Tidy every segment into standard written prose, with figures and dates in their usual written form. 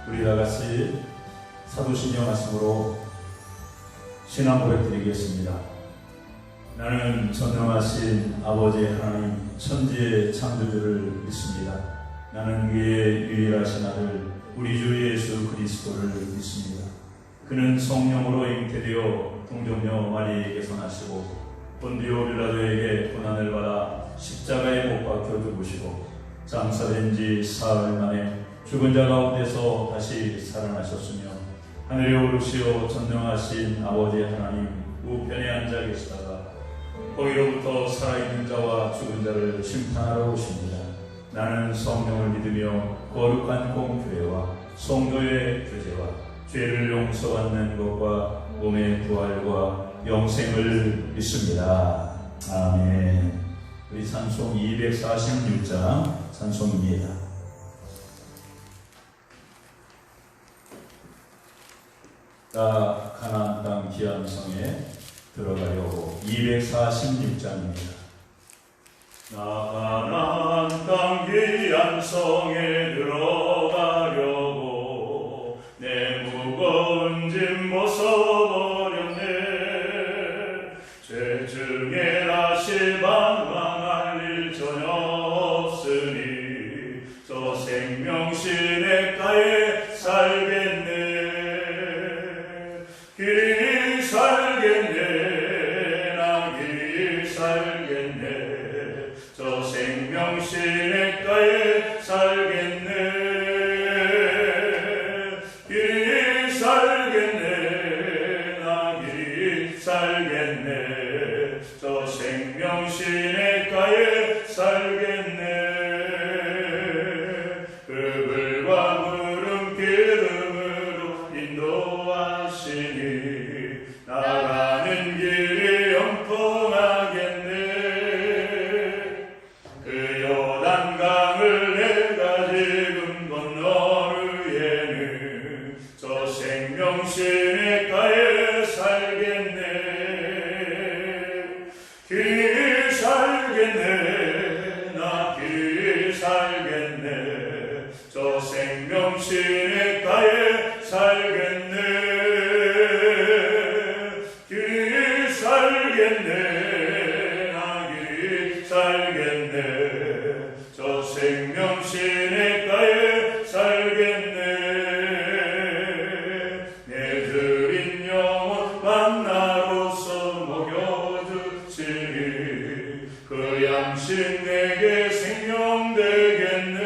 우리 다 같이 사도신경 말씀으로 신앙 고백 드리겠습니다. 나는 전능하신 아버지 하나님 천지의 창조주를 믿습니다. 나는 그의 유일하신 아들 우리 주 예수 그리스도를 믿습니다. 그는 성령으로 잉태되어 동정녀 마리에게서 나시고 본디오 빌라도에게 고난을 받아 십자가에 못 박혀 죽으시고 장사된 지 사흘 만에 죽은 자 가운데서 다시 살아나셨으며 하늘에 오르시어 전능하신 아버지 하나님 우편에 앉아 계시다가 거기로부터 살아있는 자와 죽은 자를 심판하러 오십니다. 나는 성령을 믿으며 거룩한 공교회와 성도의 교제와 죄를 용서받는 것과 몸의 부활과 영생을 믿습니다. 아멘. 우리 찬송 246장 찬송입니다. 나 가나안 땅 귀한 성에 들어가려고 246장입니다. 나 가나안 땅 귀한 성에 들어가려고 내 무거운 짐 벗어버렸네. 죄 중에 다시 방황할 일 전혀 없으니 저 생명 시냇가에 살겠네. 길이 살겠네. 나 길이 살겠네. 저 생명 시냇가에 살겠네. 길이 살겠네. 나 길이 살겠네. 저 생명 시냇가에 살겠네. 그물과 구름 기름으로 인도하시니 나가는 길이 영통하겠네. 그 요단강을 내가 지금 건너르에는 저 생명 시냇가에 살겠네. 길이 살겠네. 나 길이 살겠네. 저 생명 시냇가에 살겠네. 길이 살겠네. 나 길이 살겠네. 저 생명 시냇가에 살겠네. 내 들인 영혼 만나로서 먹여주시니 그 양식 내게 생명 되겠네.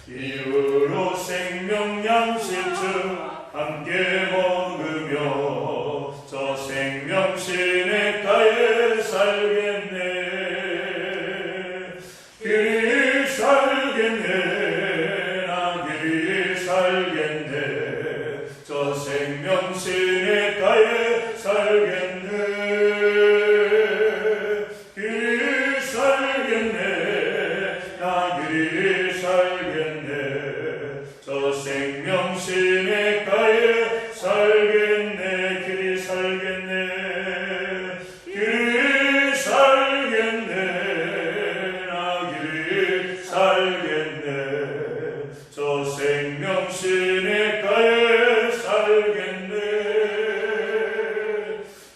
이후로 생명 양식주 함께 먹으며 저 생명 시냇가에 살겠네. 길이 살겠네. 나 길이 살겠네. 저 생명 시냇가에 살겠네. 길이 살겠네. 나 길이 살겠네. 저 생명 시냇가에 살겠네. 길이 살겠네. 길이 살겠네. 나 길이 살겠네. 저 생명 시냇가에 살겠네.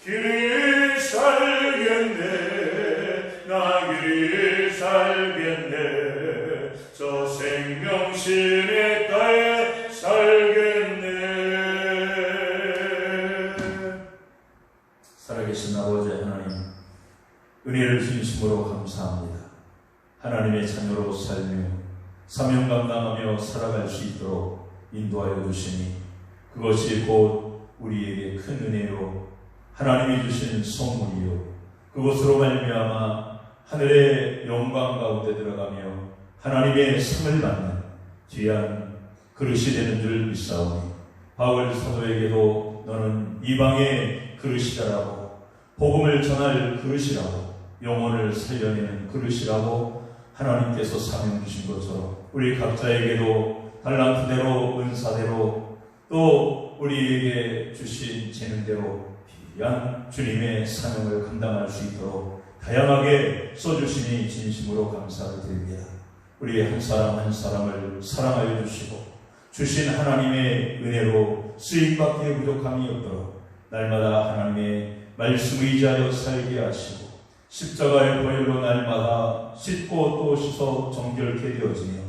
길이 살겠네. 나 길이 살겠네. 저 생명 시냇가에 살겠네. 살아계신 아버지 하나님, 은혜를 진심으로 감사합니다. 하나님의 자녀로 살며 사명 감당하며 살아갈 수 있도록 인도하여 주시니 그것이 곧 우리에게 큰 은혜요 하나님이 주신 선물이요 그것으로 말미암아 하늘의 영광 가운데 들어가며 하나님의 상을 받는 귀한 그릇이 되는 줄 믿사오니 바울 사도에게도 너는 이방의 그릇이라고 복음을 전할 그릇이라고 영혼을 살려내는 그릇이라고 하나님께서 사명 주신 것처럼 우리 각자에게도 달란트대로 은사대로 또 우리에게 주신 재능대로 귀한 주님의 사명을 감당할 수 있도록 다양하게 써주시니 진심으로 감사를 드립니다. 우리 한 사람 한 사람을 사랑하여 주시고 주신 하나님의 은혜로 쓰임받기에 부족함이 없도록 날마다 하나님의 말씀 의지하여 살게 하시고 십자가의 보혈로 날마다 씻고 또 씻어 정결케 되어지며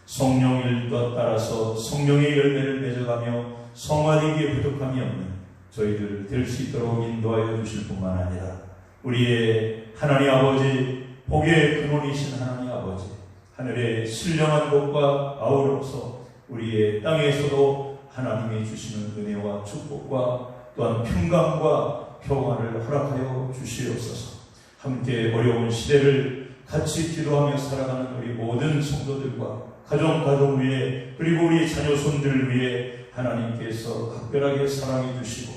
성령의 일도 따라서 성령의 열매를 맺어가며 성화되기에 부족함이 없는 저희들 될 수 있도록 인도하여 주실 뿐만 아니라 우리의 하나님 아버지 복의 근원이신 하나님 아버지 하늘의 신령한 것과 아우러서 우리의 땅에서도 하나님이 주시는 은혜와 축복과 또한 평강과 평화를 허락하여 주시옵소서. 함께 어려운 시대를 같이 기도하며 살아가는 우리 모든 성도들과 가정 위에 그리고 우리 자녀손들 위에 하나님께서 각별하게 사랑해 주시고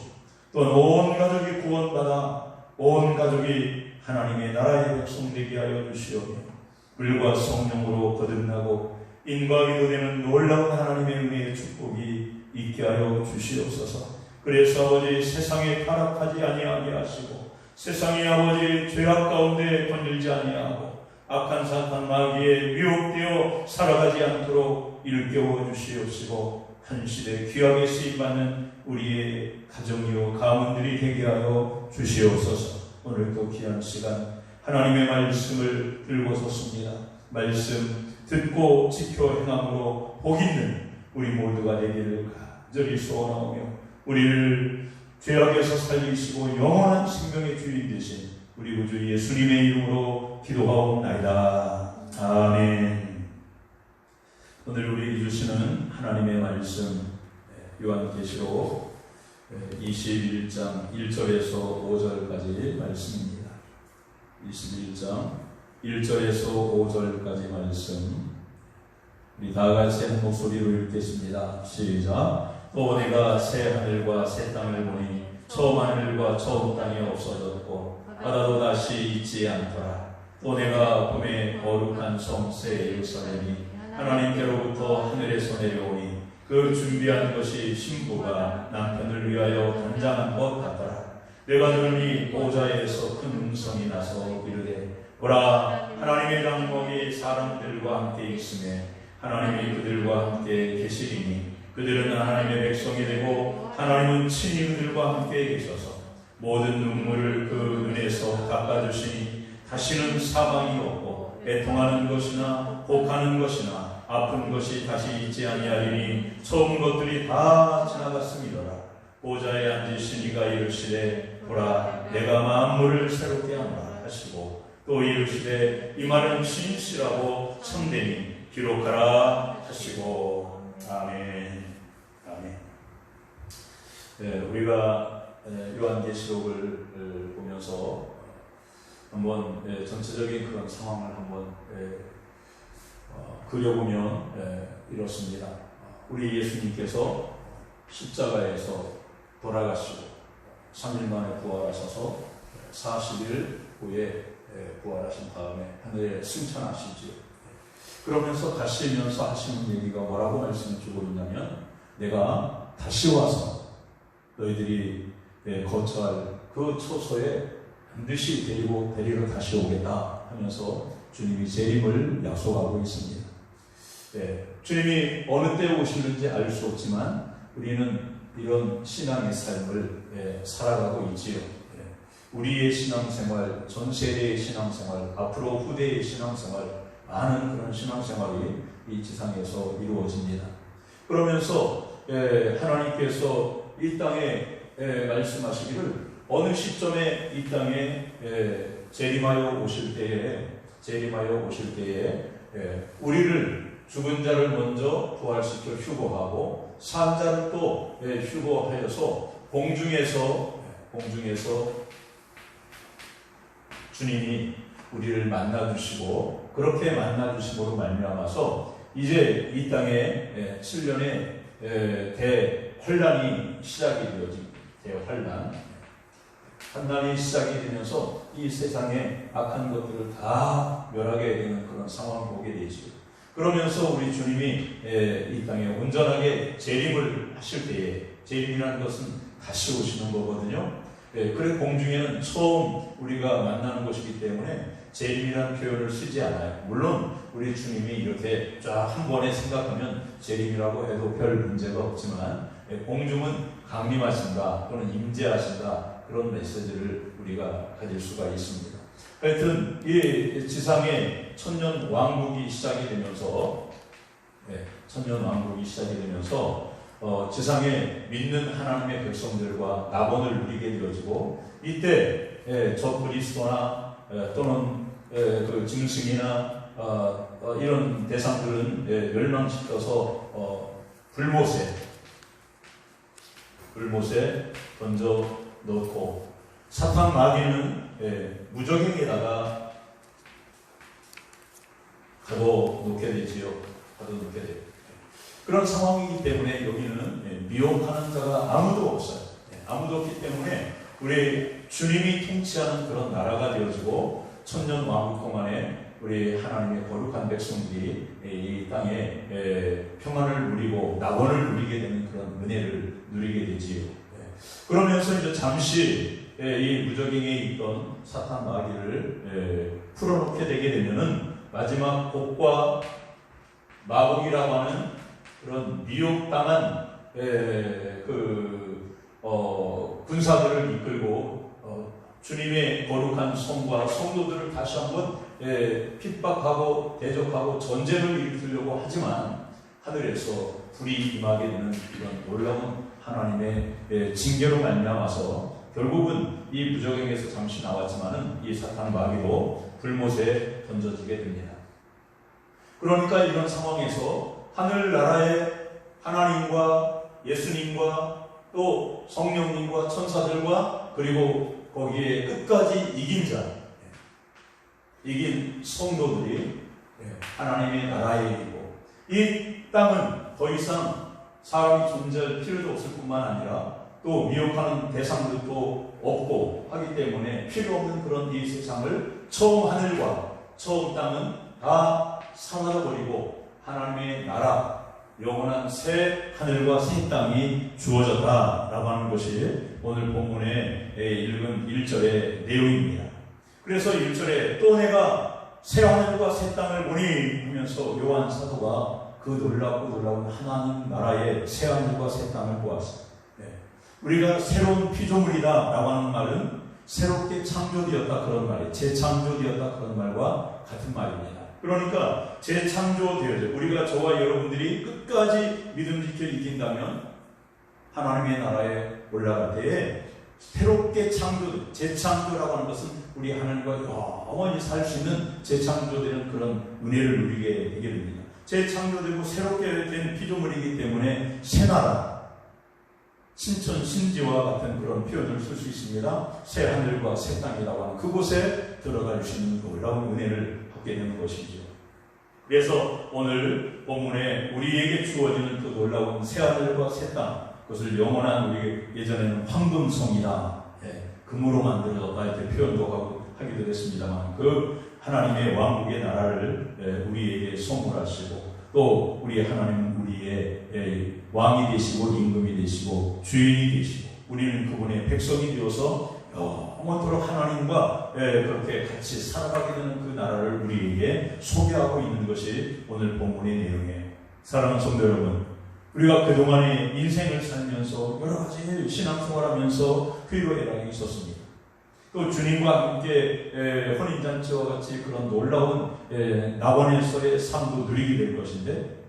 또한 온 가족이 구원받아 온 가족이 하나님의 나라의 백성 되게 하여 주시오며 물과 성령으로 거듭나고 인과 위로되는 놀라운 하나님의 은혜의 축복이 있게 하여 주시옵소서. 그래서 아버지 세상에 타락하지 아니하게 하시고 세상의 아버지 죄악 가운데 건들지 아니하고 악한 사탄 마귀에 미혹되어 살아가지 않도록 일깨워 주시옵시고 한 시대 귀하게 쓰임받는 우리의 가정이요 가문들이 되게 하여 주시옵소서. 오늘도 귀한 시간 하나님의 말씀을 들고 섰습니다. 말씀 듣고 지켜 행함으로 복 있는 우리 모두가 되기를 간절히 소원하오며 우리를 죄악에서 살리시고 영원한 생명의 주인 되신 우리 구주 예수님의 이름으로 기도하옵나이다. 아멘. 오늘 우리 주시는 하나님의 말씀 요한계시록 21장 1절에서 5절까지 말씀입니다. 21장 1절에서 5절까지 말씀 우리 다같이 한 목소리로 읽겠습니다. 시작. 또 내가 새 하늘과 새 땅을 보니 처음 하늘과 처음 땅이 없어졌고 바다도 다시 있지 않더라. 또 내가 봄에 거룩한 성 새 예루살렘이 하나님께로부터 하늘에서 내려오니 그 준비한 것이 신부가 남편을 위하여 단장한 것 같더라. 내가 들으니 보좌에서 큰 음성이 나서 이르되 보라 하나님의 장막이 사람들과 함께 있으며 하나님이 그들과 함께 계시리니 그들은 하나님의 백성이 되고 하나님은 친히 그들과 함께 계셔서 모든 눈물을 그 눈에서 닦아주시니 다시는 사망이 없고 애통하는 것이나 혹하는 것이나 아픈 것이 다시 있지 아니하리니 처음 것들이 다 지나갔음이더라. 보좌에 앉으신 이가 이르시되 보라 내가 만물을 새롭게 하노라 하시고 또 이르시되 이 말은 진실하고 참되니 기록하라 하시고 아멘. 아멘. 네, 우리가 요한계시록을 보면서 한번 전체적인 그런 상황을 한번 그려보면 이렇습니다. 우리 예수님께서 십자가에서 돌아가시고 3일 만에 부활하셔서 40일 후에 부활하신 다음에 하늘에 승천하시지요. 그러면서 가시면서 하시는 얘기가 뭐라고 말씀을 주고 있냐면 내가 다시 와서 너희들이 거처할 그 처소에 반드시 데리러 다시 오겠다 하면서 주님이 재림을 약속하고 있습니다. 주님이 어느 때 오시는지 알 수 없지만 우리는 이런 신앙의 삶을 살아가고 있지요. 우리의 신앙생활, 전 세대의 신앙생활, 앞으로 후대의 신앙생활, 많은 그런 신앙생활이 이 지상에서 이루어집니다. 그러면서 하나님께서 이 땅에 말씀하시기를 어느 시점에 이 땅에 재림하여 오실 때에 우리를 죽은 자를 먼저 부활시켜 휴거하고 산 자를 또 휴거하여서 공중에서 주님이 우리를 만나주시고 그렇게 만나주심으로 말미암아서 이제 이 땅에 7년의 대환란이 시작이 되어집니다. 환란이 시작이 되면서 이 세상의 악한 것들을 다 멸하게 되는 그런 상황을 보게 되죠. 그러면서 우리 주님이 이 땅에 온전하게 재림을 하실 때에 재림이라는 것은 다시 오시는 거거든요. 그래 공중에는 처음 우리가 만나는 것이기 때문에 재림이라는 표현을 쓰지 않아요. 물론 우리 주님이 이렇게 쫙 한 번에 생각하면 재림이라고 해도 별 문제가 없지만 공중은 강림하신다 또는 임재하신다 그런 메시지를 우리가 가질 수가 있습니다. 하여튼 이 지상의 천년 왕국이 시작이 되면서 지상에 믿는 하나님의 백성들과 낙원을 누리게 되어지고 이때 저 그리스도나 또는 그 짐승이나 이런 대상들은 멸망시켜서 불못에 던져 넣고 사탄 마귀는 무적행에다가 가둬놓게 되지요. 그런 상황이기 때문에 여기는 미혹하는 자가 아무도 없어요. 아무도 없기 때문에 우리 주님이 통치하는 그런 나라가 되어지고 천년 왕국 동안에 우리 하나님의 거룩한 백성들이 이 땅에 평안을 누리고 낙원을 누리게 되는 그런 은혜를 누리게 되지요. 그러면서 이제 잠시 이 무적행에 있던 사탄 마귀를 풀어놓게 되게 되면은 마지막 복과 마복이라고 하는 그런 미혹당한 군사들을 이끌고 주님의 거룩한 성과 성도들을 다시 한번 핍박하고 대적하고 전쟁을 일으키려고 하지만 하늘에서 불이 임하게 되는 이런 놀라운 하나님의 징계로 말미암아서 결국은 이 무적행에서 잠시 나왔지만은 이 사탄 마귀도 불못에 던져지게 됩니다. 그러니까 이런 상황에서 하늘나라의 하나님과 예수님과 또 성령님과 천사들과 그리고 거기에 끝까지 이긴 성도들이 하나님의 나라에 이르고 이 땅은 더 이상 사람이 존재할 필요도 없을 뿐만 아니라 또 미혹하는 대상들도 없고 하기 때문에 필요 없는 그런 이 세상을 처음 하늘과 처음 땅은 다 사라져버리고 하나님의 나라 영원한 새 하늘과 새 땅이 주어졌다라고 하는 것이 오늘 본문에 읽은 1절의 내용입니다. 그래서 1절에 또 내가 새 하늘과 새 땅을 보니 하면서 요한 사도가 그 놀라운 하나님 나라의 새 하늘과 새 땅을 보았습니다. 우리가 새로운 피조물이다 라고 하는 말은 새롭게 창조되었다 그런 말이에요. 재창조되었다 그런 말과 같은 말입니다. 그러니까 재창조되어져 우리가 저와 여러분들이 끝까지 믿음 지켜 이긴다면 하나님의 나라에 올라갈 때에 새롭게 재창조라고 하는 것은 우리 하나님과 영원히 살 수 있는 재창조되는 그런 은혜를 누리게 되게 됩니다. 재창조되고 새롭게 된 피조물이기 때문에 새나라 신천 신지와 같은 그런 표현을 쓸 수 있습니다. 새 하늘과 새 땅이라고 하는 그곳에 들어갈 수 있는 놀라운 은혜를 받게 되는 것이죠. 그래서 오늘 본문에 우리에게 주어지는 그 놀라운 새 하늘과 새 땅, 그것을 영원한 우리 예전에는 황금성이다, 금으로 만들어졌다 이렇게 표현도 하기도 했습니다만 그 하나님의 왕국의 나라를 우리에게 선물하시고 또 우리 하나님은 우리의 왕이 되시고 임금이 되시고 주인이 되시고 우리는 그분의 백성이 되어서 영원토록 하나님과 그렇게 같이 살아가게 되는 그 나라를 우리에게 소개하고 있는 것이 오늘 본문의 내용이에요. 사랑하는 성도 여러분, 우리가 그동안의 인생을 살면서 여러 가지 신앙생활하면서 피로애락이 있었습니다. 또 주님과 함께 혼인잔치와 같이 그런 놀라운 낙원에서의 삶도 누리게 될 것인데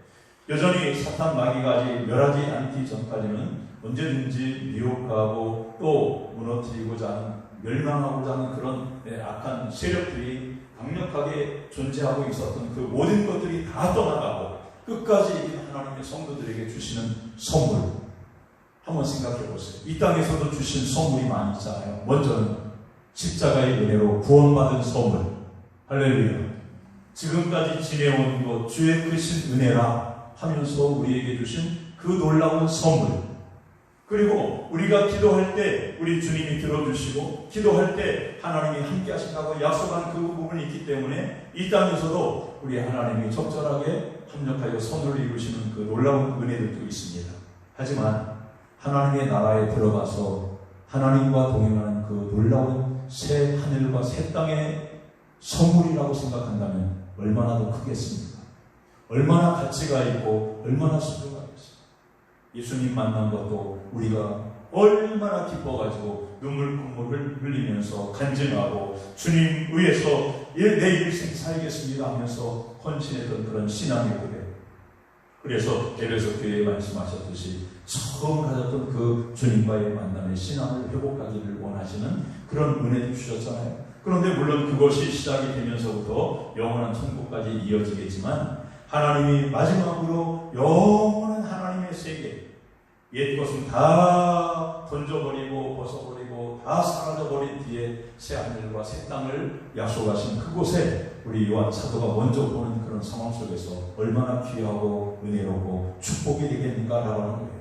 여전히 사탄 마귀가 아직 멸하지 않기 전까지는 언제든지 미혹하고 또 무너뜨리고자 하는 멸망하고자 하는 그런 악한 세력들이 강력하게 존재하고 있었던 그 모든 것들이 다 떠나가고 끝까지 하나님의 성도들에게 주시는 선물 한번 생각해 보세요. 이 땅에서도 주신 선물이 많이 있잖아요. 먼저는 십자가의 은혜로 구원받은 선물, 할렐루야. 지금까지 지내온 것 주의 크신 은혜라 하면서 우리에게 주신 그 놀라운 선물, 그리고 우리가 기도할 때 우리 주님이 들어주시고 기도할 때 하나님이 함께 하신다고 약속한 그 부분이 있기 때문에 이 땅에서도 우리 하나님이 적절하게 협력하여 선을 이루시는 그 놀라운 은혜들도 있습니다. 하지만 하나님의 나라에 들어가서 하나님과 동행하는 그 놀라운 새 하늘과 새 땅의 선물이라고 생각한다면 얼마나 더 크겠습니까? 얼마나 가치가 있고 얼마나 소중하겠습니까? 예수님 만난 것도 우리가 얼마나 기뻐가지고 눈물을 흘리면서 간증하고 주님 위해서 내 일생 살겠습니다 하면서 헌신했던 그런 신앙의 고백. 그래서 에베소 교회에 말씀하셨듯이 처음 가졌던 그 주님과의 만남의 신앙을 회복하기를 원하시는 그런 은혜도 주셨잖아요. 그런데 물론 그것이 시작이 되면서부터 영원한 천국까지 이어지겠지만 하나님이 마지막으로 영원한 하나님의 세계, 옛 것은 다 던져버리고 벗어버리고 다 사라져버린 뒤에 새 하늘과 새 땅을 약속하신 그곳에 우리 요한 사도가 먼저 보는 그런 상황 속에서 얼마나 귀하고 은혜롭고 축복이 되겠는가 라고 하는 거예요.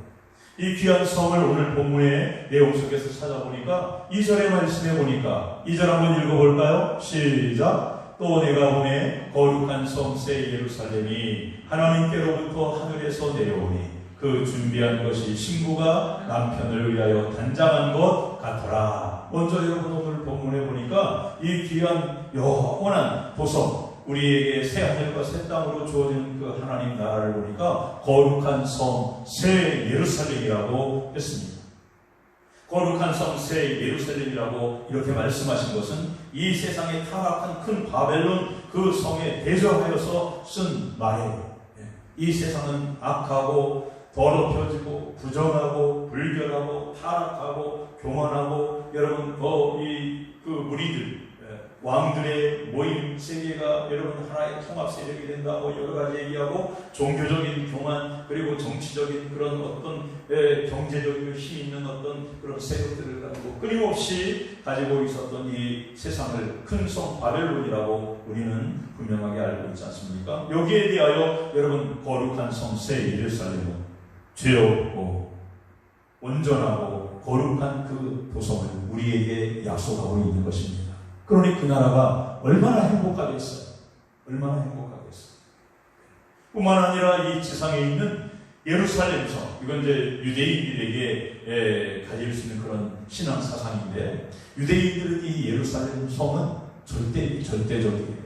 이 귀한 성을 오늘 본문의 내용 속에서 찾아보니까 2절의 말씀에 보니까 2절 한번 읽어볼까요? 시작! 또 내가 보내 거룩한 성 새 예루살렘이 하나님께로부터 하늘에서 내려오니 그 준비한 것이 신부가 남편을 위하여 단장한 것 같더라. 먼저 여러분 오늘 본문에 보니까 이 귀한 영원한 보성, 우리에게 새 하늘과 새 땅으로 주어진 그 하나님 나라를 보니까 거룩한 성 새 예루살렘이라고 했습니다. 거룩한 성 새 예루살렘이라고 이렇게 말씀하신 것은 이 세상에 타락한 큰 바벨론 그 성에 대적하여서 쓴 말이에요. 이 세상은 악하고 더럽혀지고 부정하고 불결하고 타락하고 교만하고 여러분 그 무리들 왕들의 모임 세계가 여러분 하나의 통합 세력이 된다고 여러 가지 얘기하고 종교적인 교만 그리고 정치적인 그런 어떤 경제적인 힘 있는 어떤 그런 세력들을 가지고 끊임없이 가지고 있었던 이 세상을 큰 성 바벨론이라고 우리는 분명하게 알고 있지 않습니까? 여기에 대하여 여러분 거룩한 성 새 예루살렘은 죄 없고 온전하고 거룩한 그 도성을 우리에게 약속하고 있는 것입니다. 그러니 그 나라가 얼마나 행복하겠어요. 얼마나 행복하겠어요. 뿐만 아니라 이 지상에 있는 예루살렘 성, 이건 이제 유대인들에게 가질 수 있는 그런 신앙 사상인데 유대인들은 이 예루살렘 성은 절대적이에요.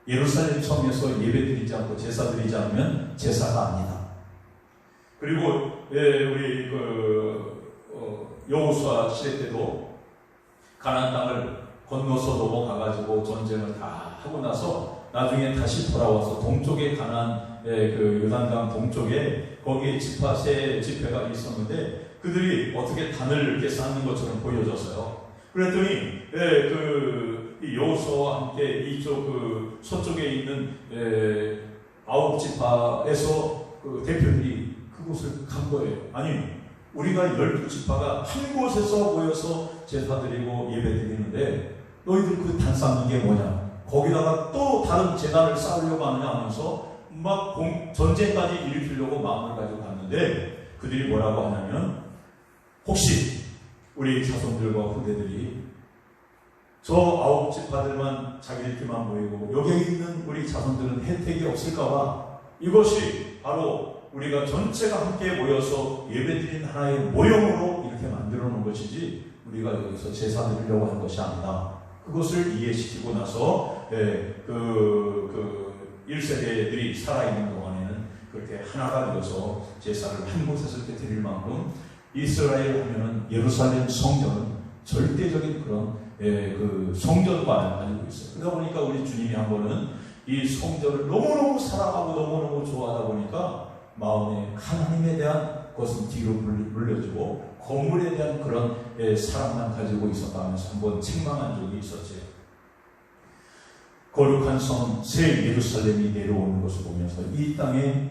예루살렘 성에서 예배드리지 않고 제사 드리지 않으면 제사가 아니다. 그리고 우리 여호수아 시대 때도 가나안 땅을 건너서 넘어가가지고 전쟁을 다 하고 나서 나중에 다시 돌아와서 동쪽에 가나안 그 요단강 동쪽에 거기에 세 지파가 있었는데 그들이 어떻게 단을 이렇게 쌓는 것처럼 보여졌어요. 그랬더니 여호수아와 함께 이쪽 그 서쪽에 있는 9지파에서 그 대표들이 그곳을 간 거예요. 아니 우리가 12지파가 한 곳에서 모여서 제사 드리고 예배 드리는데 너희들 그 단 쌓는 게 뭐냐? 거기다가 또 다른 재단을 쌓으려고 하느냐 하면서 막 전쟁까지 일으키려고 마음을 가지고 갔는데 그들이 뭐라고 하냐면 혹시 우리 자손들과 후대들이 저 9지파들만 자기들끼리만 모이고 여기에 있는 우리 자손들은 혜택이 없을까봐 이것이 바로 우리가 전체가 함께 모여서 예배드린 하나의 모형으로 이렇게 만들어 놓은 것이지 우리가 여기서 제사 드리려고 한 것이 아니다. 그것을 이해시키고 나서 1세대들이 살아있는 동안에는 그렇게 하나가 되어서 제사를 한 곳에서 이렇게 드릴 만큼 이스라엘 하면은 예루살렘 성전은 절대적인 그런 그 성전관을 가지고 있어요. 그러다 보니까 우리 주님이 한 번은 이 성전을 너무너무 사랑하고 너무너무 좋아하다 보니까 마음에 하나님에 대한 것은 뒤로 물려주고 건물에 대한 그런 사랑만 가지고 있었다 하면서 한번 책망한 적이 있었죠. 거룩한 성 새 예루살렘이 내려오는 것을 보면서 이 땅에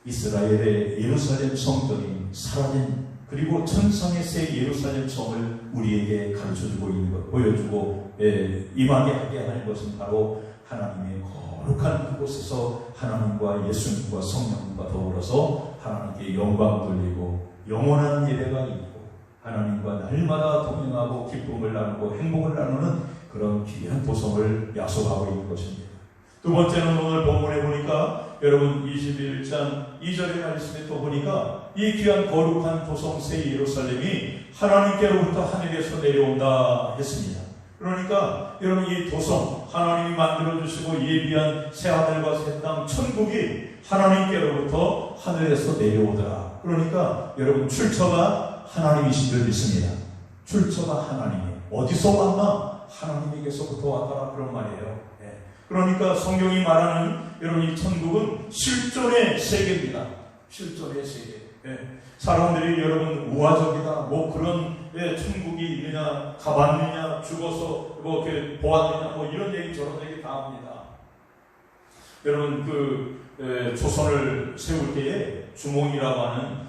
이스라엘의 예루살렘 성전이 사라진 그리고 천상의 새 예루살렘 성을 우리에게 가르쳐주고 있는 것, 보여주고 임하게 하게 하는 것은 바로 하나님의 거룩한 그곳에서 하나님과 예수님과 성령과 더불어서 하나님께 영광 돌리고 영원한 예배가 있고 하나님과 날마다 동행하고 기쁨을 나누고 행복을 나누는 그런 귀한 도성을 약속하고 있는 것입니다. 두 번째는 오늘 본문에 보니까 여러분 21장 2절의 말씀에 또 보니까 이 귀한 거룩한 도성 새 예루살렘이 하나님께로부터 하늘에서 내려온다 했습니다. 그러니까 여러분 이 도성 하나님이 만들어주시고 예비한 새하늘과 새 땅 천국이 하나님께로부터 하늘에서 내려오더라. 그러니까 여러분 출처가 하나님이신 줄 믿습니다. 출처가 하나님이에요. 어디서 왔나? 하나님에게서부터 왔더라 그런 말이에요. 그러니까 성경이 말하는 여러분 이 천국은 실존의 세계입니다. 실존의 세계. 사람들이 여러분 우화적이다 뭐 그런 천국이 있느냐 가봤느냐 죽어서 뭐 이렇게 보았느냐 뭐 이런 얘기 저런 얘기 다 합니다. 여러분 조선을 세울 때에 주몽이라고 하는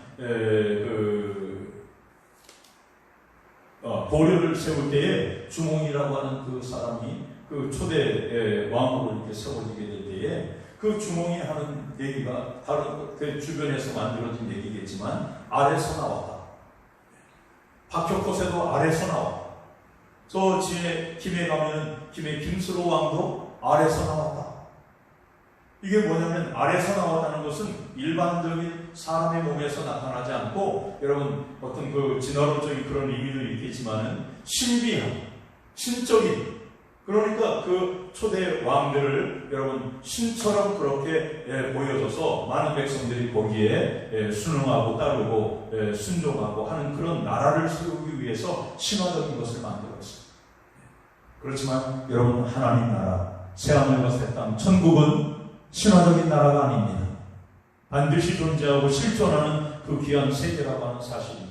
도료를 세울 때에 주몽이라고 하는 그 사람이 그 초대 왕으로 이렇게 세워지게 될 때에 그 주몽이 하는 얘기가 다른 그 주변에서 만들어진 얘기겠지만 아래서 나왔다. 박혁호세도 아래서 나왔다. 저 김해 가면은 김해 김수로 왕도 아래서 나왔다. 이게 뭐냐면 아래서 나왔다는 것은 일반적인 사람의 몸에서 나타나지 않고 여러분 어떤 그 진화론적인 그런 의미도 있겠지만은 신비한 신적인 그러니까 그 초대 왕들을 여러분 신처럼 그렇게 보여줘서 많은 백성들이 거기에 순응하고 따르고 순종하고 하는 그런 나라를 세우기 위해서 신화적인 것을 만들었어요. 그렇지만 여러분 하나님 나라 새하늘과 새 땅 천국은 신화적인 나라가 아닙니다. 반드시 존재하고 실존하는 그 귀한 세계라고 하는 사실이죠.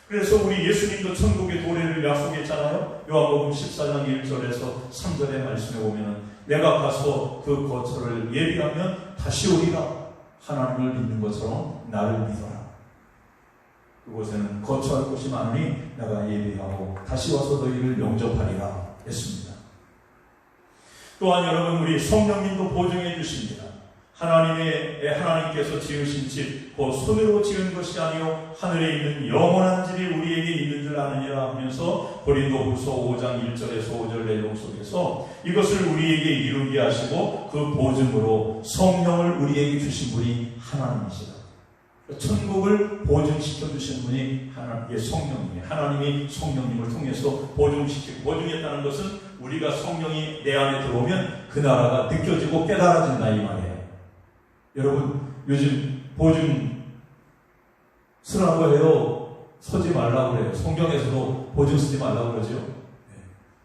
그래서 우리 예수님도 천국의 도래를 약속했잖아요. 요한복음 14장 1절에서 3절의 말씀에 보면 내가 가서 그 거처를 예비하면 다시 오리라. 하나님을 믿는 것처럼 나를 믿어라. 그곳에는 거처할 곳이 많으니 내가 예비하고 다시 와서 너희를 영접하리라 했습니다. 또한 여러분 우리 성령님도 보증해 주십니다. 하나님께서 지으신 집, 곧 손으로 지은 것이 아니요 하늘에 있는 영원한 집이 우리에게 있는 줄 아느니라 하면서 고린도후서 5장 1절에서 5절 내용 속에서 이것을 우리에게 이루게 하시고 그 보증으로 성령을 우리에게 주신 분이 하나님이시다. 천국을 보증시켜 주신 분이 하나님의 성령님이에요. 하나님이 성령님을 통해서 보증했다는 것은 우리가 성령이 내 안에 들어오면 그 나라가 느껴지고 깨달아진다 이 말이에요. 여러분 요즘 보증 쓰라고 해요. 서지 말라고 그래요. 성경에서도 보증 쓰지 말라고 그러죠.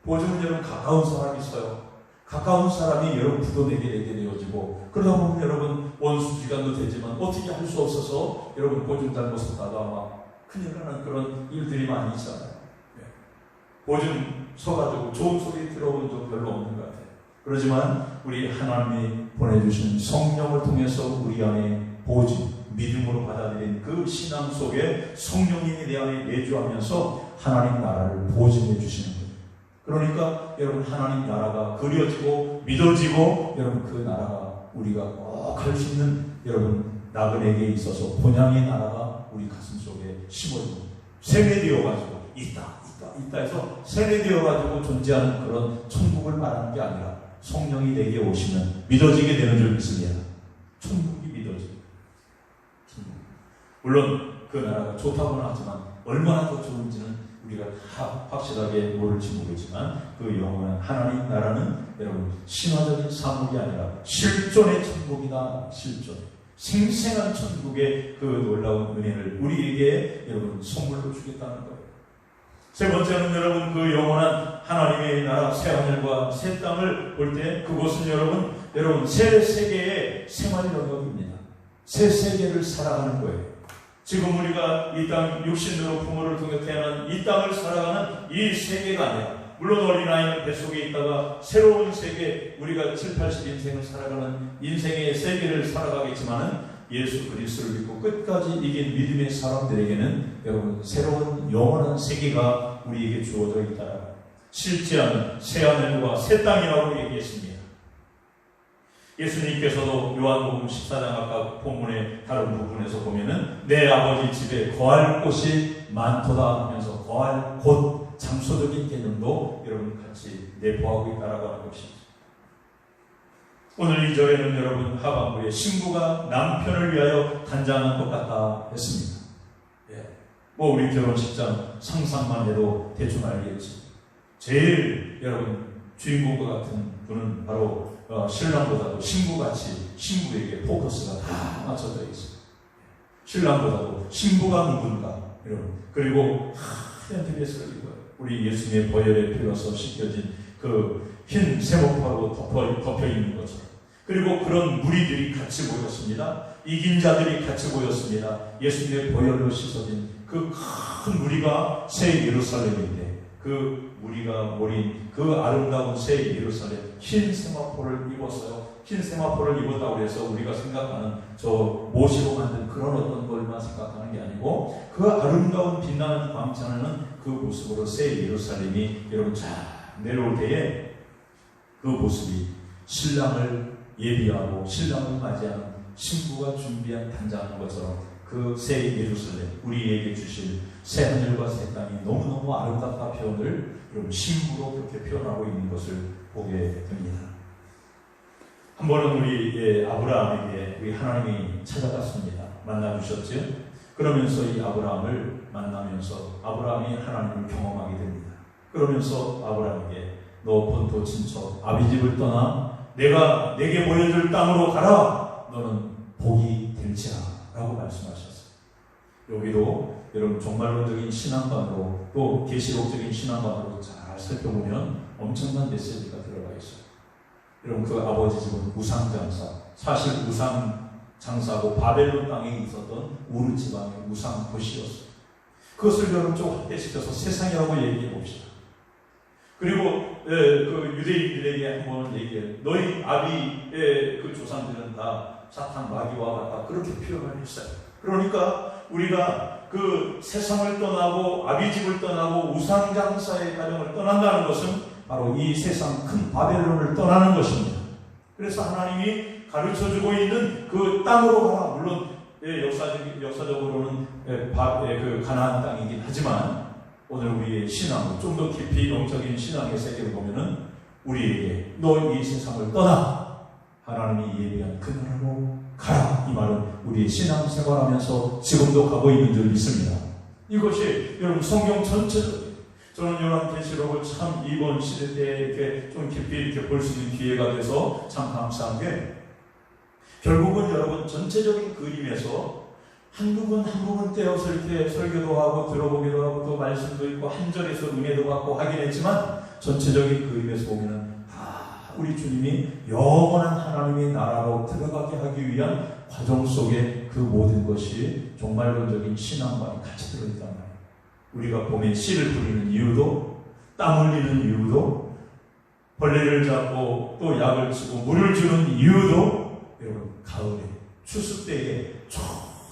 보증은 여러분 가까운 사람이 있어요. 가까운 사람이 여러분 부도되게 되어지고 그러다 보면 여러분 원수지간도 되지만 어떻게 할 수 없어서 여러분 보증 잘못했다가 막 큰일 나는 그런 일들이 많이 있잖아요. 보증 서가지고 좋은 소리 들어본 적 별로 없는 것 같아요. 그렇지만 우리 하나님이 보내주신 성령을 통해서 우리 안에 보증, 믿음으로 받아들인 그 신앙 속에 성령님이 내 안에 내주하면서 하나님 나라를 보증해 주시는 거예요. 그러니까 여러분 하나님 나라가 그려지고 믿어지고 여러분 그 나라가 우리가 꼭 할 수 있는 여러분 나그네에게 있어서 본향의 나라가 우리 가슴 속에 심어지고 세뇌되어가지고 있다 해서 세뇌되어가지고 존재하는 그런 천국을 말하는 게 아니라 성령이 내게 오시면 믿어지게 되는 줄 믿습니다. 천국이 믿어지고 물론 그 나라가 좋다고는 하지만 얼마나 더 좋은지는 우리가 다 확실하게 모를지 모르지만 그 영원한 하나님 나라는 여러분 신화적인 사물이 아니라 실존의 천국이다. 실존 생생한 천국의 그 놀라운 은혜를 우리에게 여러분 선물로 주겠다는 거예요. 세 번째는 여러분 그 영원한 하나님의 나라 새하늘과 새 땅을 볼 때 그곳은 여러분 새 세계의 생활 영역입니다. 새 세계를 살아가는 거예요. 지금 우리가 이 땅 육신으로 부모를 통해 태어난 이 땅을 살아가는 이 세계가 아니라 물론 어린아이는 뱃속에 있다가 새로운 세계 우리가 7, 80인생을 살아가는 인생의 세계를 살아가겠지만은 예수 그리스도를 믿고 끝까지 이긴 믿음의 사람들에게는 여러분 새로운 영원한 세계가 우리에게 주어져 있다. 실제한 새하늘과 새 땅이라고 얘기했습니다. 예수님께서도 요한복음 14장 아까 본문의 다른 부분에서 보면은 내 아버지 집에 거할 곳이 많도다 하면서 거할 곳 장소적인 개념도 여러분 같이 내포하고 있다라고 하는 것입니다. 오늘 이 절에는 여러분 하반부에 신부가 남편을 위하여 단장한 것 같다 했습니다. 뭐 우리 결혼식장 상상만 해도 대충 알겠지. 제일 여러분 주인공과 같은 분은 바로 신랑보다도 신부같이 신부에게 포커스가 다 맞춰져 있어요. 신랑보다도 신부가 누군가 여러분. 그리고 하얀 드레스를 입어요. 우리 예수님의 보혈에 빌어서 씻겨진 그 흰 세모파로 덮여 있는 것처럼. 그리고 그런 무리들이 같이 모였습니다. 이긴 자들이 같이 모였습니다. 예수님의 보혈로 씻어진 그 큰 무리가 새 예루살렘인데 그 무리가 모인 그 아름다운 새 예루살렘 흰 세마포를 입었어요. 흰 세마포를 입었다고 해서 우리가 생각하는 저 못으로 만든 그런 어떤 걸만 생각하는 게 아니고 그 아름다운 빛나는 광채는 그 모습으로 새 예루살렘이 여러분 쫙 내려올 때에 그 모습이 신랑을 예비하고 신랑을 맞이하는 신부가 준비한 단장한 것처럼 그 새 예루살렘 우리에게 주실 새 하늘과 새 땅이 너무너무 아름답다 표현을 여러분 신부로 그렇게 표현하고 있는 것을 보게 됩니다. 한 번은 우리 아브라함에게 우리 하나님이 찾아갔습니다. 만나주셨죠? 그러면서 이 아브라함을 만나면서 아브라함이 하나님을 경험하게 됩니다. 그러면서 아브라함에게 너 본토 친척 아비집을 떠나 내가 내게 보여줄 땅으로 가라. 너는 복이 될지라 라고 말씀하셨어요. 여기도 여러분 종말론적인 신앙관으로 또 계시록적인 신앙관으로 잘 살펴보면 엄청난 메시지가 들어가 있어요. 여러분 그 아버지 집은 우상장사, 사실 우상장사고 바벨론 땅에 있었던 우르 지방의 우상 도시였어요. 그것을 여러분 좀 확대시켜서 세상이라고 얘기해 봅시다. 그리고 그 유대인들에게 한번 얘기해요. 너희 아비의 그 조상들은 다 사탄 마귀와 같다. 그렇게 표현을 했어요. 그러니까 우리가 그 세상을 떠나고 아비집을 떠나고 우상장사의 가정을 떠난다는 것은 바로 이 세상 큰 바벨론을 떠나는 것입니다. 그래서 하나님이 가르쳐주고 있는 그 땅으로 가라. 물론 역사적으로는 그 가나안 땅이긴 하지만 오늘 우리의 신앙을 좀 더 깊이 영적인 신앙의 세계를 보면은 우리에게 너 이 세상을 떠나 하나님이 예비한 그 나라로 가라. 이 말은 우리의 신앙 생활하면서 지금도 가고 있는 줄 믿습니다. 이것이 여러분 성경 전체적인 저는 요한계시록을 참 이번 시대 때 이렇게 좀 깊이 이렇게 볼 수 있는 기회가 돼서 참 감사한 게 결국은 여러분 전체적인 그림에서 한 부분 떼어서 이렇게 설교도 하고 들어보기도 하고 또 말씀도 있고 한 절에서 은혜도 받고 하긴 했지만 전체적인 그림에서 보면은 우리 주님이 영원한 하나님의 나라로 들어가게 하기 위한 과정 속에 그 모든 것이 종말론적인 신앙관이 같이 들어있단 말이에요. 우리가 봄에 씨를 뿌리는 이유도 땀 흘리는 이유도 벌레를 잡고 또 약을 치고 물을 주는 이유도 여러분 가을에 추수 때에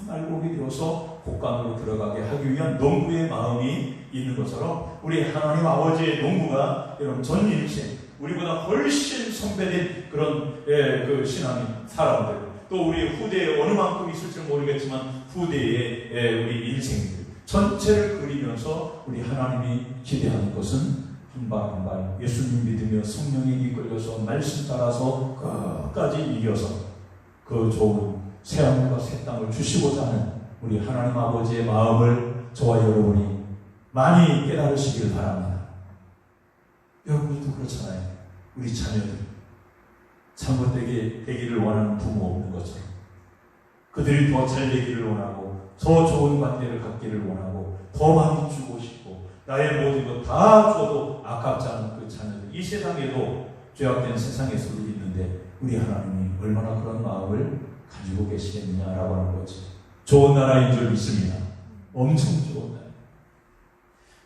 날곡이 되어서 곡간으로 들어가게 하기 위한 농부의 마음이 있는 것처럼 우리 하나님 아버지의 농부가 여러분 전 인생 우리보다 훨씬 선배된 그런 그 신앙인 사람들 또 우리 후대에 어느 만큼 있을지 모르겠지만 후대의 우리 인생들 전체를 그리면서 우리 하나님이 기대하는 것은 한 발 한 발 예수님 믿으며 성령에 이끌려서 말씀 따라서 끝까지 이겨서 그 좋은 새하늘과 새 땅을 주시고자 하는 우리 하나님 아버지의 마음을 저와 여러분이 많이 깨달으시길 바랍니다. 여러분들도 그렇잖아요. 우리 자녀들 잘못되게 되기를 원하는 부모 없는 것처럼 그들이 더 잘 되기를 원하고 더 좋은 관계를 갖기를 원하고 더 많이 주고 싶고 나의 모든 것 다 줘도 아깝지 않은 그 자녀들 이 세상에도 죄악된 세상에서도 있는데 우리 하나님이 얼마나 그런 마음을 가지고 계시겠느냐라고 하는 거지. 좋은 나라인 줄 믿습니다. 엄청 좋은 나라.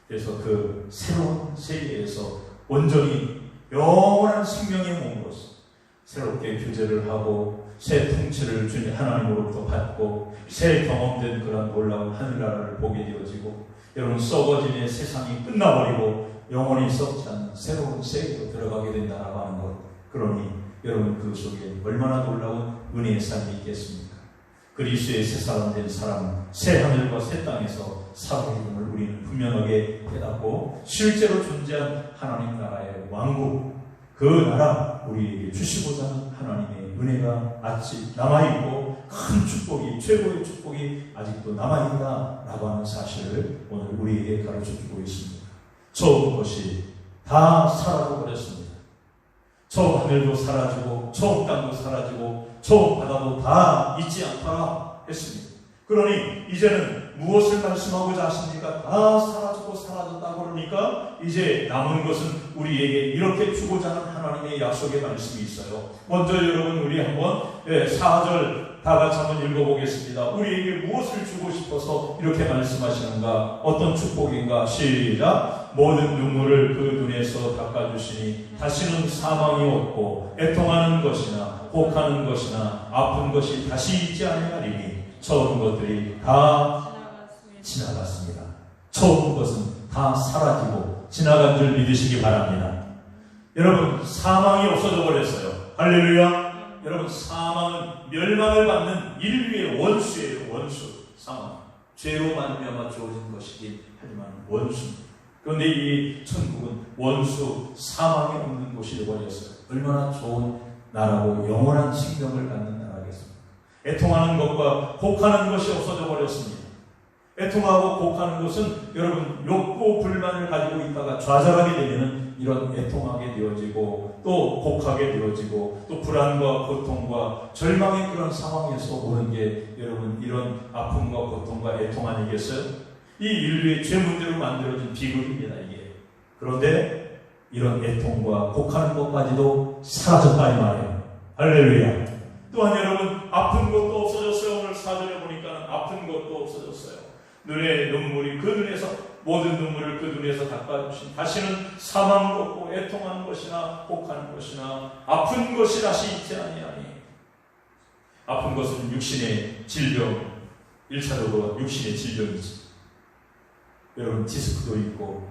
그래서 그 새로운 세계에서 온전히 영원한 생명의 몸으로서 새롭게 교제를 하고 새 통치를 주님 하나님으로부터 받고 새 경험된 그런 놀라운 하늘나라를 보게 되어지고 여러분 썩어짐의 세상이 끝나버리고 영원히 썩지 않는 새로운 세계로 들어가게 된다라고 하는 것. 그러니 여러분 그 속에 얼마나 놀라운 은혜의 삶이 있겠습니까? 그리스도의 새 사람 된 사람, 새 하늘과 새 땅에서 살아있는 걸 우리는 분명하게 깨닫고 실제로 존재한 하나님 나라의 왕국, 그 나라 우리에게 주시고자 하는 하나님의 은혜가 아직 남아있고 큰 축복이, 최고의 축복이 아직도 남아있다라고 하는 사실을 오늘 우리에게 가르쳐주고 있습니다. 처음 것이 다 사라져 버렸습니다. 저 하늘도 사라지고 저 땅도 사라지고 저 바다도 다 있지 않더라 했습니다. 그러니 이제는 무엇을 말씀하고자 하십니까? 다 사라지고 사라졌다고 그러니까 이제 남은 것은 우리에게 이렇게 주고자 하는 하나님의 약속의 말씀이 있어요. 먼저 여러분 우리 한번 4절 다 같이 한번 읽어보겠습니다. 우리에게 무엇을 주고 싶어서 이렇게 말씀하시는가? 어떤 축복인가? 시작! 모든 눈물을 그 눈에서 닦아주시니 다시는 사망이 없고 애통하는 것이나 혹하는 것이나 아픈 것이 다시 있지 아니하리니 처음 것들이 다 지나갔습니다. 처음 것은 다 사라지고 지나간 줄 믿으시기 바랍니다. 여러분 사망이 없어져 버렸어요. 할렐루야. 여러분 사망은 멸망을 받는 인류의 원수예요. 원수. 사망. 죄로 말미암아 주어진 것이긴 하지만 원수입니다. 그런데 이 천국은 원수 사망이 없는 곳이 되어버렸어요. 얼마나 좋은 나라고 영원한 생명을 갖는 나라겠습니까? 애통하는 것과 곡하는 것이 없어져 버렸습니다. 애통하고 곡하는 것은 여러분 욕구 불만을 가지고 있다가 좌절하게 되면 이런 애통하게 되어지고 또 곡하게 되어지고 또 불안과 고통과 절망의 그런 상황에서 오는 게 여러분 이런 아픔과 고통과 애통 아니겠어요? 이 인류의 죄 문제로 만들어진 비극입니다 이게. 그런데 이런 애통과 곡하는 것까지도 사라졌다 이 말이에요. 할렐루야. 또한 여러분 아픈 것도 없어졌어요. 오늘 4절에 보니까 아픈 것도 없어졌어요. 눈에 눈물이 그 눈에서 모든 눈물을 그 눈에서 닦아주신 다시는 사망도 없고 애통하는 것이나 혹하는 것이나 아픈 것이 다시 있지 아니하니. 아픈 것은 육신의 질병 1차적으로 육신의 질병이지. 여러분 디스크도 있고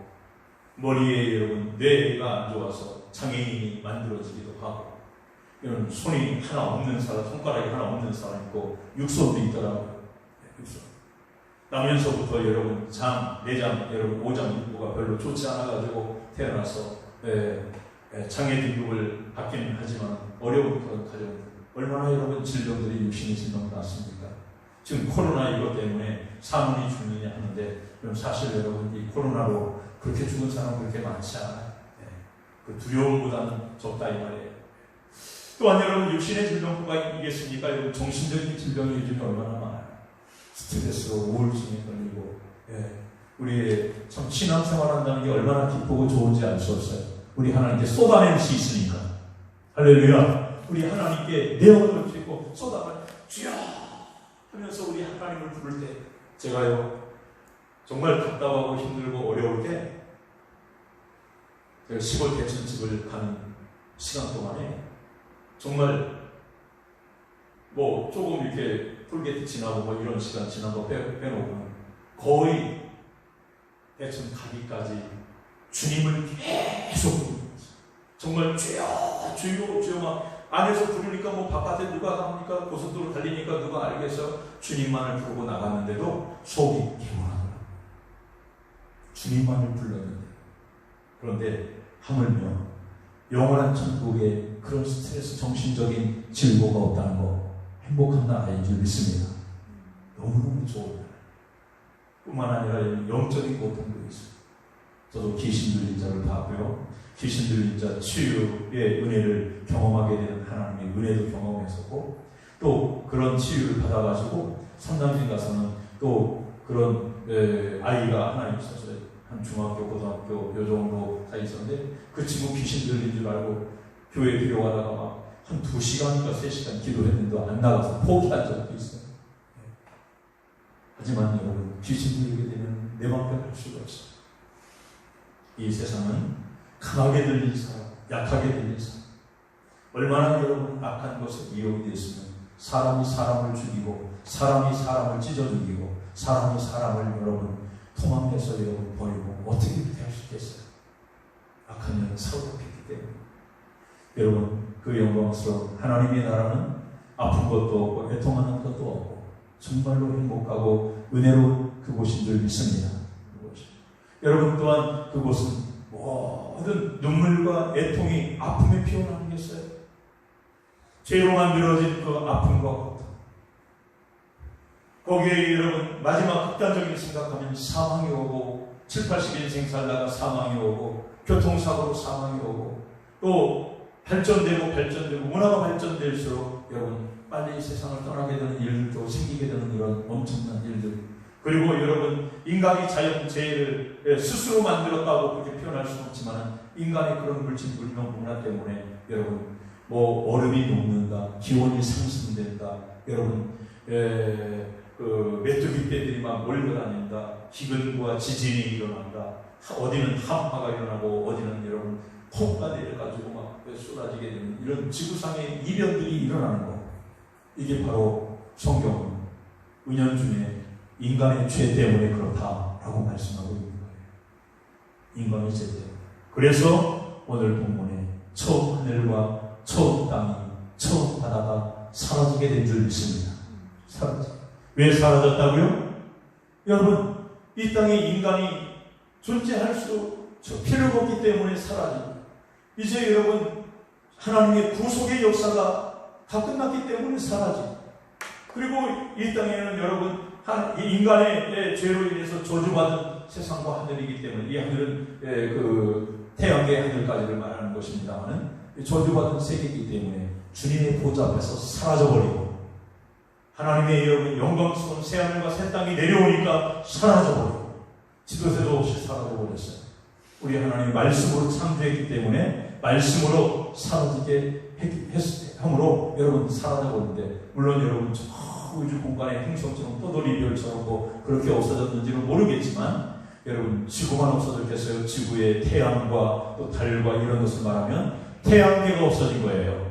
머리에 여러분 뇌가 안 좋아서 장애인이 만들어지기도 하고 여러분 손이 하나 없는 사람, 손가락이 하나 없는 사람 있고 육손도 있더라고요. 육손. 나면서부터 여러분 장, 내장, 여러분 오장 육부가 별로 좋지 않아가지고 태어나서 장애 등급을 받기는 하지만 어려운 그런 가정들 얼마나 여러분 질병들이 육신의 질병 났습니까? 지금 코로나 이것 때문에 사문이 죽느냐 하는데 사실 여러분 이 코로나로 그렇게 죽은 사람 그렇게 많지 않아요. 그 두려움보다는 적다 이 말이에요. 또한 여러분 육신의 질병뿐가 있겠습니까? 여러분 정신적인 질병이 요즘에 얼마나 많아요. 스트레스로 우울증에 걸리고 우리 참 신앙생활한다는 게 얼마나 기쁘고 좋은지 알 수 없어요. 우리 하나님께 쏟아낼 수 있으니까. 할렐루야. 우리 하나님께 내어놓을 수 있고 쏟아내 주여 하면서 우리 하나님을 부를 때 제가요 정말 답답하고 힘들고 어려울 때 제가 시골 대천집을 가는 시간 동안에 정말 뭐 조금 이렇게 톨게이트 지나고 뭐 이런 시간 지난 거 빼놓고는 거의 대천 가기까지 주님을 계속 정말 주여 주여 주여 막 안에서 부르니까 뭐 바깥에 누가 합니까? 고속도로 달리니까 누가 알겠어? 주님만을 부르고 나갔는데도 속이 개운하더라고요. 주님만을 불렀는데 그런데 하물며 영원한 천국에 그런 스트레스 정신적인 질고가 없다는 거 행복한 나라인 줄 믿습니다. 너무너무 좋은 나라. 뿐만 아니라 영적인 고통도 있어요. 저도 귀신 들린 자를 봤고요. 귀신 들린 자 치유의 은혜를 경험하게 되는 하나님의 은혜도 경험했었고 또 그런 치유를 받아가지고 성남진 가서는 또 그런 아이가 하나 있었어요. 한 중학교, 고등학교 요 정도 다 있었는데 그 친구 귀신 들린 줄 알고 교회 데려가다가 막 한 2시간인가 3시간 기도했는데 안 나가서 포기한 적도 있어요. 하지만 여러분 귀신 들리게 되면 내 맘대로 할 수가 없어요. 이 세상은 강하게 들린 사람, 약하게 들린 사람 얼마나 여러분 악한 것에 이용이 되었으면 사람이 사람을 죽이고 사람이 사람을 찢어 죽이고 사람이 사람을 여러분 통합해서 여러분 버리고 어떻게 그렇게 할 수 있겠어요? 악한 영은 사로잡혔기 때문에 여러분 그 영광스러운 하나님의 나라는 아픈 것도 없고 애통하는 것도 없고 정말로 행복하고 은혜로운 그곳인 줄 믿습니다. 여러분 또한 그곳은 모든 눈물과 애통이 아픔에 피어나겠어요. 죄로 만들어진 그 아픔과 고통 거기에 여러분 마지막 극단적인 생각하면 사망이 오고 7, 80인생 살다가 사망이 오고 교통사고로 사망이 오고 또 발전되고 문화가 발전될수록 여러분 빨리 이 세상을 떠나게 되는 일들도 생기게 되는 이런 엄청난 일들, 그리고 여러분 인간이 자연재해를 스스로 만들었다고 그렇게 표현할 수는 없지만 인간의 그런 물질 문명 문화 때문에 여러분 뭐 얼음이 녹는다, 기온이 상승된다, 여러분 그 메뚜기 떼들이 막 몰려다닌다, 기근과 지진이 일어난다, 어디는 한파가 일어나고 어디는 여러분 폭우가 내려가지고 막 쏟아지게 되는 이런 지구상의 이변들이 일어나는 것, 이게 바로 성경은 은연중에 인간의 죄 때문에 그렇다라고 말씀하고 있는 거예요. 인간의 죄 때문에. 그래서 오늘 본문에 처음 하늘과 처음 땅이, 처음 바다가 사라지게 된 줄 믿습니다. 왜 사라졌다고요? 여러분, 이 땅에 인간이 존재할 수 필요가 없기 때문에 사라집니다. 이제 여러분 하나님의 구속의 역사가 다 끝났기 때문에 사라집니다. 그리고 이 땅에는 여러분 인간의 죄로 인해서 저주받은 세상과 하늘이기 때문에, 이 하늘은 그 태양계 하늘까지를 말하는 것입니다만은 저주받은 세계이기 때문에 주님의 보좌 앞에서 사라져버리고, 하나님의 여러분 영광스러운 새하늘과 새 땅이 내려오니까 사라져버리고, 지도새도 없이 사라져버렸어요. 우리 하나님이 말씀으로 창조했기 때문에 말씀으로 사라지게 함으로 여러분 사라져버리는데, 물론 여러분 저 우주 공간의 행성처럼 떠돌이별처럼 뭐 그렇게 없어졌는지는 모르겠지만, 여러분 지구만 없어졌겠어요? 지구의 태양과 또 달과 이런 것을 말하면 태양계가 없어진 거예요.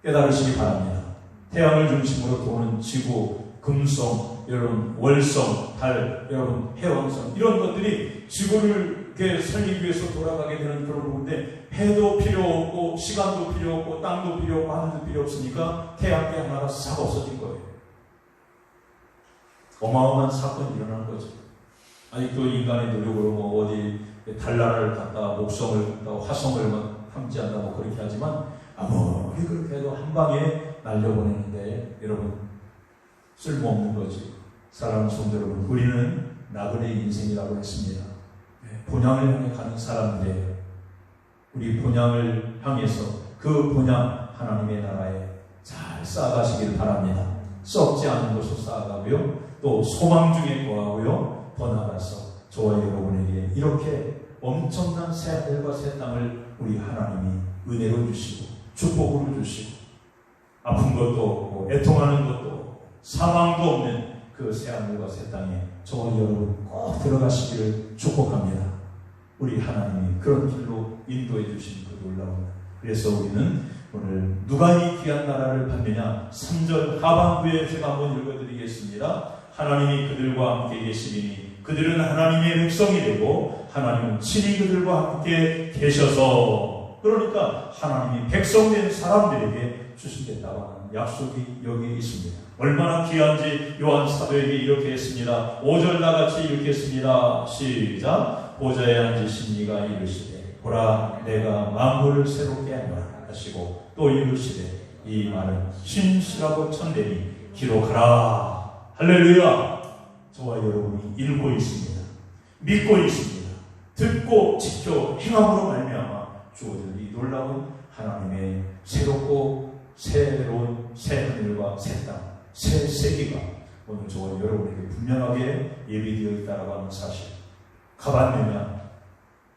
깨달으시기 바랍니다. 태양을 중심으로 도는 지구, 금성, 여러분 월성, 달, 여러분 해왕성, 이런 것들이 지구를 이렇게 살리기 위해서 돌아가게 되는 그런 부분인데, 해도 필요 없고 시간도 필요 없고 땅도 필요 없고 하늘도 필요 없으니까 태양계 하나가 싹 없어진 거예요. 어마어마한 사건이 일어난 거죠. 아직도 인간의 노력으로 뭐 어디 달나라를 갔다, 목성을 갔다, 화성을 탐지한다 뭐 그렇게 하지만 아무리 그렇게 해도 한 방에 날려보내는데 여러분 쓸모없는 거지. 사랑하는 성도 여러분, 우리는 나그네 인생이라고 했습니다. 본향을 향해 가는 사람들이에요. 우리 본향을 향해서 그 본향 하나님의 나라에 잘 쌓아가시길 바랍니다. 썩지 않은 것으로 쌓아가고요, 또 소망 중에 거하고요, 더 나아가서 저와 여러분에게 이렇게 엄청난 새 하늘과 새 땅을 우리 하나님이 은혜로 주시고 축복으로 주시고, 아픈 것도 없고 애통하는 것도 없고 사망도 없는 그 새 하늘과 새 땅에 저와 여러분 꼭 들어가시기를 축복합니다. 우리 하나님이 그런 길로 인도해 주신 그 놀라운, 그래서 우리는 오늘 누가 이 귀한 나라를 받느냐, 3절 하반부에 제가 한번 읽어드리겠습니다. 하나님이 그들과 함께 계시리니 그들은 하나님의 백성이 되고 하나님은 친히 그들과 함께 계셔서, 그러니까 하나님이 백성된 사람들에게 주시겠다고 하는 약속이 여기 있습니다. 얼마나 귀한지 요한 사도에게 이렇게 했습니다. 5절 다같이 이렇게 했습니다. 시작. 보좌에 앉으신 이가 이르시되 보라 내가 만물을 새롭게 하노라 하시고, 또 이르시되 이 말은 신실하고 참되니 기록하라. 할렐루야. 저와 여러분이 읽고 있습니다. 믿고 있습니다. 듣고 지켜 행함으로 말미암아 주어질 이 놀라운 하나님의 새롭고 새로운 새 하늘과 새 땅, 새 세계가 오늘 저와 여러분에게 분명하게 예비되어 있다라고 하는 사실, 가봤느냐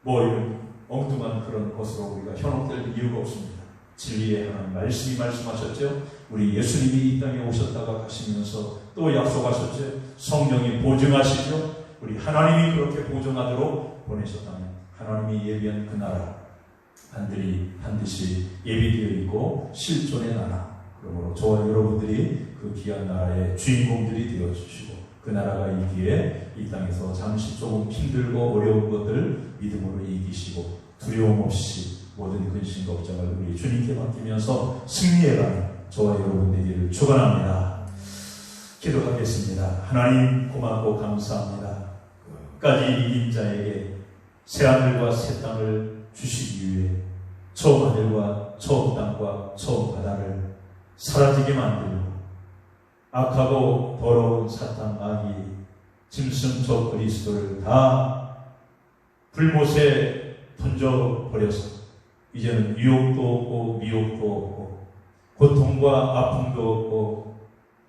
뭐 이런 엉뚱한 그런 것으로 우리가 현혹될 이유가 없습니다. 진리의 하나님 말씀이 말씀하셨죠. 우리 예수님이 이 땅에 오셨다가 가시면서 또 약속하셨죠. 성령이 보증하시죠. 우리 하나님이 그렇게 보증하도록 보내셨다면 하나님이 예비한 그 나라 반드시 예비되어 있고 실존의 나라, 그러므로 저와 여러분들이 그 귀한 나라의 주인공들이 되어주시고, 그 나라가 이기에 이 땅에서 잠시 조금 힘들고 어려운 것들을 믿음으로 이기시고 두려움 없이 모든 근심 걱정을 우리 주님께 맡기면서 승리해가는 저와 여러분 되기를 축원합니다. 기도하겠습니다. 하나님 고맙고 감사합니다. 끝까지 이긴 자에게 새하늘과 새 땅을 주시기 위해 처음 하늘과 처음 땅과 처음 바다를 사라지게 만들고, 악하고 더러운 사탄 마귀 짐승 저 그리스도를 다 불못에 던져버려서 이제는 유혹도 없고 미혹도 없고 고통과 아픔도 없고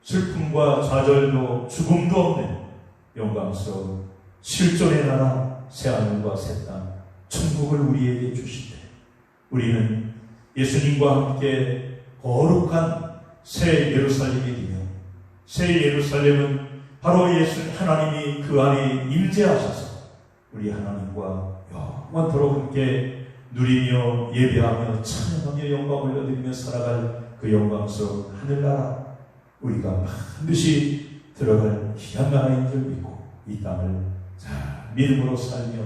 슬픔과 좌절도 죽음도 없는 영광스러운 실존의 나라 새하늘과 새 땅 천국을 우리에게 주시되 우리는 예수님과 함께 거룩한 새 예루살렘이 되며 새 예루살렘은 바로 예수 하나님이 그 안에 임재하셔서 우리 하나님과 영원토록 함께 누리며 예배하며 찬양하며 영광 올려드리며 살아갈 그 영광스러운 하늘나라 우리가 반드시 들어갈 귀한 나라인 줄 믿고 이 땅을 잘 믿음으로 살며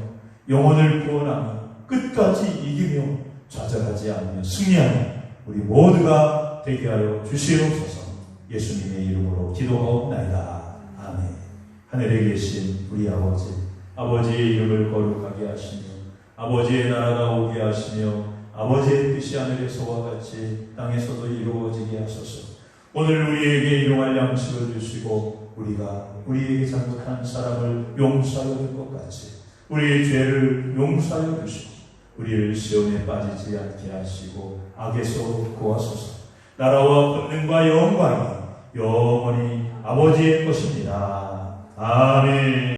영혼을 구원하며 끝까지 이기며 좌절하지 않으며 승리하는 우리 모두가 되게 하여 주시옵소서. 예수님의 이름으로 기도하옵나이다. 아멘. 하늘에 계신 우리 아버지의 이름을 거룩하게 하시며 아버지의 나라가 오게 하시며 아버지의 뜻이 하늘에서와 같이 땅에서도 이루어지게 하소서. 오늘 우리에게 일용할 양식을 주시고 우리가 우리에게 잘못한 사람을 용서하여 줄 것 같이 우리의 죄를 용서하여 주시고 우리를 시험에 빠지지 않게 하시고 악에서 구하소서. 나라와 권능과 영광이 영원히 아버지의 것입니다. 아멘.